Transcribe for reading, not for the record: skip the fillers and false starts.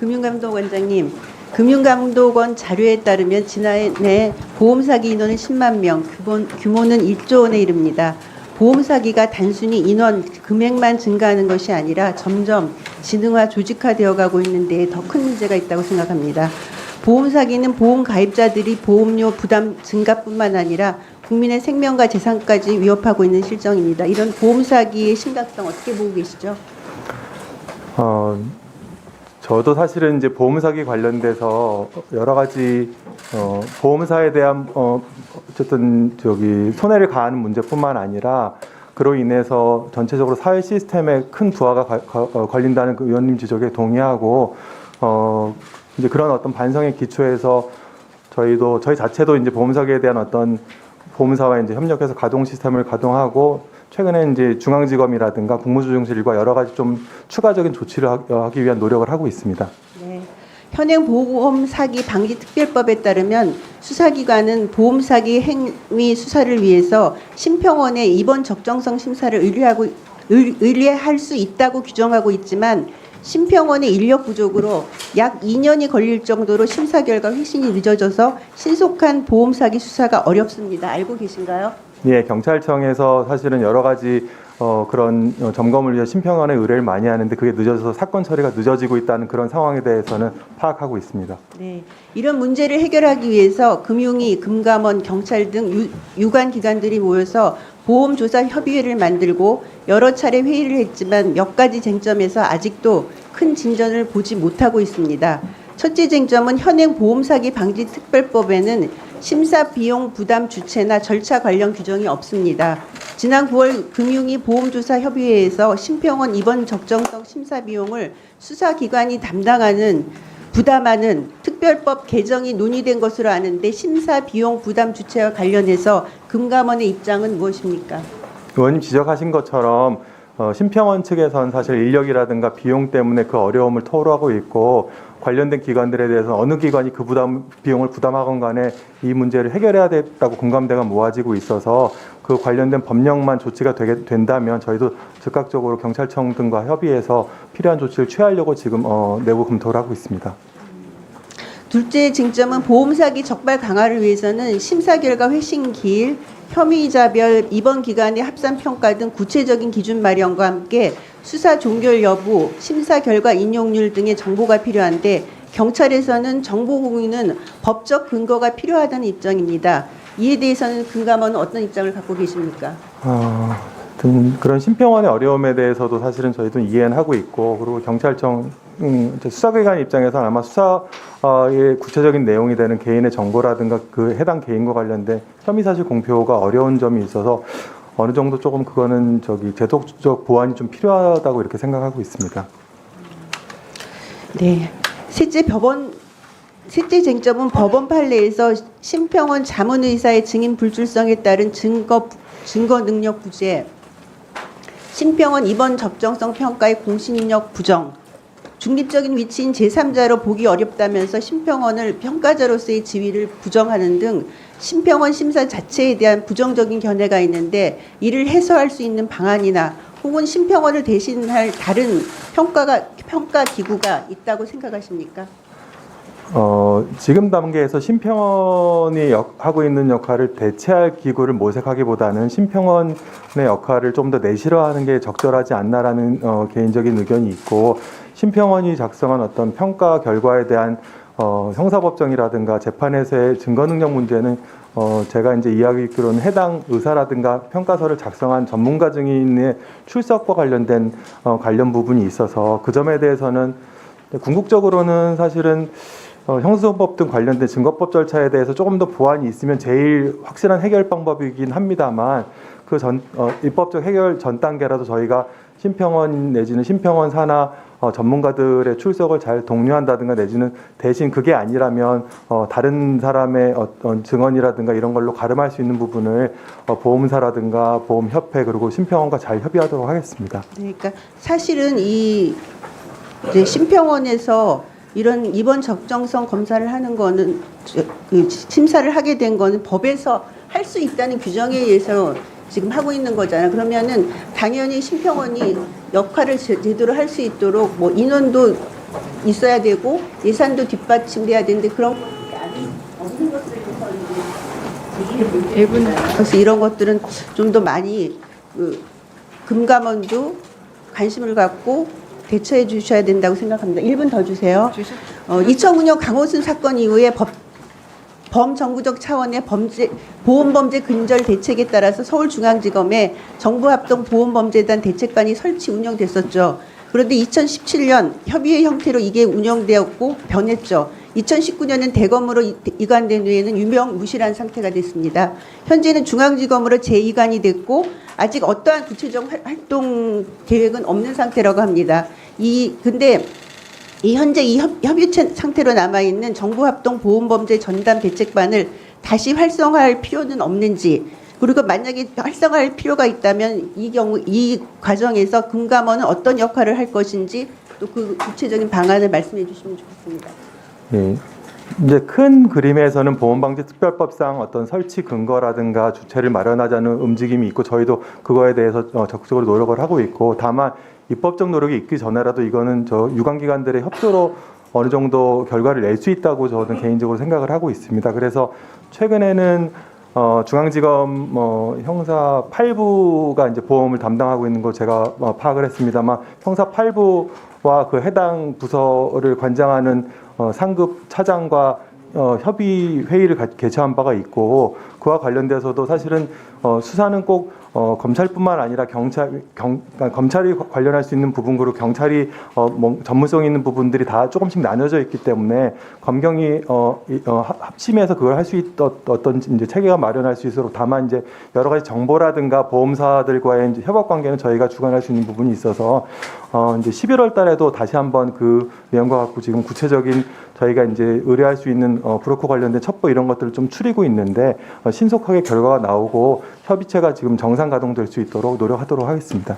금융감독원장님, 금융감독원 자료에 따르면 지난해 보험사기 인원은 10만 명, 규모는 1조 원에 이릅니다. 보험사기가 단순히 인원, 금액만 증가하는 것이 아니라 점점 지능화, 조직화되어 가고 있는 데에 더 큰 문제가 있다고 생각합니다. 보험사기는 보험가입자들이 보험료 부담 증가뿐만 아니라 국민의 생명과 재산까지 위협하고 있는 실정입니다. 이런 보험사기의 심각성 어떻게 보고 계시죠? 저도 사실은 이제 보험사기 관련돼서 여러 가지 보험사에 대한 어쨌든 손해를 가하는 문제뿐만 아니라 그로 인해서 전체적으로 사회 시스템에 큰 부하가 걸린다는 그 의원님 지적에 동의하고 이제 그런 어떤 반성의 기초에서 저희 자체도 이제 보험사기에 대한 어떤 보험사와 이제 협력해서 가동 시스템을 가동하고 최근에 이제 중앙지검이라든가 국무조정실과 여러 가지 좀 추가적인 조치를 하기 위한 노력을 하고 있습니다. 네. 현행 보험사기 방지특별법에 따르면 수사기관은 보험사기 행위 수사를 위해서 심평원의 입원 적정성 심사를 의뢰할 수 있다고 규정하고 있지만 심평원의 인력 부족으로 약 2년이 걸릴 정도로 심사 결과 회신이 늦어져서 신속한 보험사기 수사가 어렵습니다. 알고 계신가요? 예, 경찰청에서 사실은 여러 가지 그런 점검을 위해 심평원에 의뢰를 많이 하는데 그게 늦어져서 사건 처리가 늦어지고 있다는 그런 상황에 대해서는 파악하고 있습니다. 네, 이런 문제를 해결하기 위해서 금융위, 금감원, 경찰 등 유관 기관들이 모여서 보험조사협의회를 만들고 여러 차례 회의를 했지만 몇 가지 쟁점에서 아직도 큰 진전을 보지 못하고 있습니다. 첫째 쟁점은 현행 보험사기 방지특별법에는 심사 비용 부담 주체나 절차 관련 규정이 없습니다. 지난 9월 금융위 보험조사협의회에서 심평원 입원 적정성 심사 비용을 수사기관이 부담하는 특별법 개정이 논의된 것으로 아는데 심사 비용 부담 주체와 관련해서 금감원의 입장은 무엇입니까? 의원님 지적하신 것처럼 심평원 측에서는 사실 인력이라든가 비용 때문에 그 어려움을 토로하고 있고 관련된 기관들에 대해서 어느 기관이 그 비용을 부담하건 간에 이 문제를 해결해야 됐다고 공감대가 모아지고 있어서 그 관련된 법령만 조치가 된다면 저희도 즉각적으로 경찰청 등과 협의해서 필요한 조치를 취하려고 지금 내부 검토를 하고 있습니다. 둘째 쟁점은 보험사기 적발 강화를 위해서는 심사 결과 회신기일, 혐의자별 입원 기간의 합산평가 등 구체적인 기준 마련과 함께 수사 종결 여부, 심사 결과 인용률 등의 정보가 필요한데 경찰에서는 정보 공유는 법적 근거가 필요하다는 입장입니다. 이에 대해서는 금감원은 어떤 입장을 갖고 계십니까? 그런 심평원의 어려움에 대해서도 사실은 저희도 이해는 하고 있고 그리고 경찰청 수사기관 입장에서는 아마 수사의 구체적인 내용이 되는 개인의 정보라든가 그 해당 개인과 관련된 혐의사실 공표가 어려운 점이 있어서 어느 정도 조금 그거는 제도적 보완이 좀 필요하다고 이렇게 생각하고 있습니다. 네. 셋째 쟁점은 법원 판례에서 심평원 자문의사의 증인 불출성에 따른 증거 능력 부재, 심평원 입원 적정성 평가의 공신력 부정, 중립적인 위치인 제3자로 보기 어렵다면서 심평원을 평가자로서의 지위를 부정하는 등 심평원 심사 자체에 대한 부정적인 견해가 있는데 이를 해소할 수 있는 방안이나 혹은 심평원을 대신할 다른 평가 기구가 있다고 생각하십니까? 지금 단계에서 심평원이 하고 있는 역할을 대체할 기구를 모색하기보다는 심평원의 역할을 좀 더 내실화하는 게 적절하지 않나라는 개인적인 의견이 있고 심평원이 작성한 어떤 평가 결과에 대한 형사법정이라든가 재판에서의 증거 능력 문제는 제가 이제 이야기로는 해당 의사라든가 평가서를 작성한 전문가 증인의 출석과 관련된 관련 부분이 있어서 그 점에 대해서는 궁극적으로는 사실은 형사소송법 등 관련된 증거법 절차에 대해서 조금 더 보완이 있으면 제일 확실한 해결 방법이긴 합니다만 그 입법적 해결 전 단계라도 저희가 심평원 내지는 심평원 산하 전문가들의 출석을 잘 독려한다든가 내지는 대신 그게 아니라면 다른 사람의 어떤 증언이라든가 이런 걸로 가름할 수 있는 부분을 보험사라든가 보험협회 그리고 심평원과 잘 협의하도록 하겠습니다. 그러니까 사실은 이제 심평원에서 이런 입원 적정성 검사를 하는 거는 심사를 하게 된 거는 법에서 할 수 있다는 규정에 의해서 지금 하고 있는 거잖아요. 그러면은 당연히 심평원이 역할을 제대로 할 수 있도록 뭐 인원도 있어야 되고 예산도 뒷받침돼야 되는데 그런 안이 없는 것들부터 이제 그래서 이런 것들은 좀 더 많이 금감원도 관심을 갖고 대처해 주셔야 된다고 생각합니다. 1분 더 주세요. 2005년 강호순 사건 이후에 범정부적 차원의 보험범죄 근절 대책에 따라서 서울중앙지검에 정부합동보험범죄단 대책반이 설치 운영됐었죠. 그런데 2017년 협의회 형태로 이게 운영되었고 변했죠. 2019년은 대검으로 이관된 후에는 유명무실한 상태가 됐습니다. 현재는 중앙지검으로 재이관이 됐고 아직 어떠한 구체적 활동 계획은 없는 상태라고 합니다. 근데 현재 이 협의체 상태로 남아있는 정부합동보험범죄 전담 대책반을 다시 활성화할 필요는 없는지, 그리고 만약에 활성화할 필요가 있다면 이 과정에서 금감원은 어떤 역할을 할 것인지 또 그 구체적인 방안을 말씀해 주시면 좋겠습니다. 예. 이제 큰 그림에서는 보험방지특별법상 어떤 설치 근거라든가 주체를 마련하자는 움직임이 있고 저희도 그거에 대해서 적극적으로 노력을 하고 있고, 다만 입법적 노력이 있기 전에라도 이거는 유관기관들의 협조로 어느 정도 결과를 낼 수 있다고 저는 개인적으로 생각을 하고 있습니다. 그래서 최근에는 중앙지검 형사 8부가 이제 보험을 담당하고 있는 거 제가 파악을 했습니다만, 형사 8부와 그 해당 부서를 관장하는 상급 차장과 협의 회의를 개최한 바가 있고, 그와 관련돼서도 사실은 수사는 꼭 검찰뿐만 아니라 검찰이 관련할 수 있는 부분, 그리고 경찰이 전문성 있는 부분들이 다 조금씩 나눠져 있기 때문에 검경이 합심해서 그걸 할 수 있던 어떤 이제 체계가 마련할 수 있도록, 다만 이제 여러 가지 정보라든가 보험사들과의 이제 협업 관계는 저희가 주관할 수 있는 부분이 있어서 이제 11월 달에도 다시 한번 그 내용과 갖고 지금 구체적인 저희가 이제 의뢰할 수 있는 브로커 관련된 첩보 이런 것들을 좀 추리고 있는데 신속하게 결과가 나오고 협의체가 지금 정상 가동될 수 있도록 노력하도록 하겠습니다.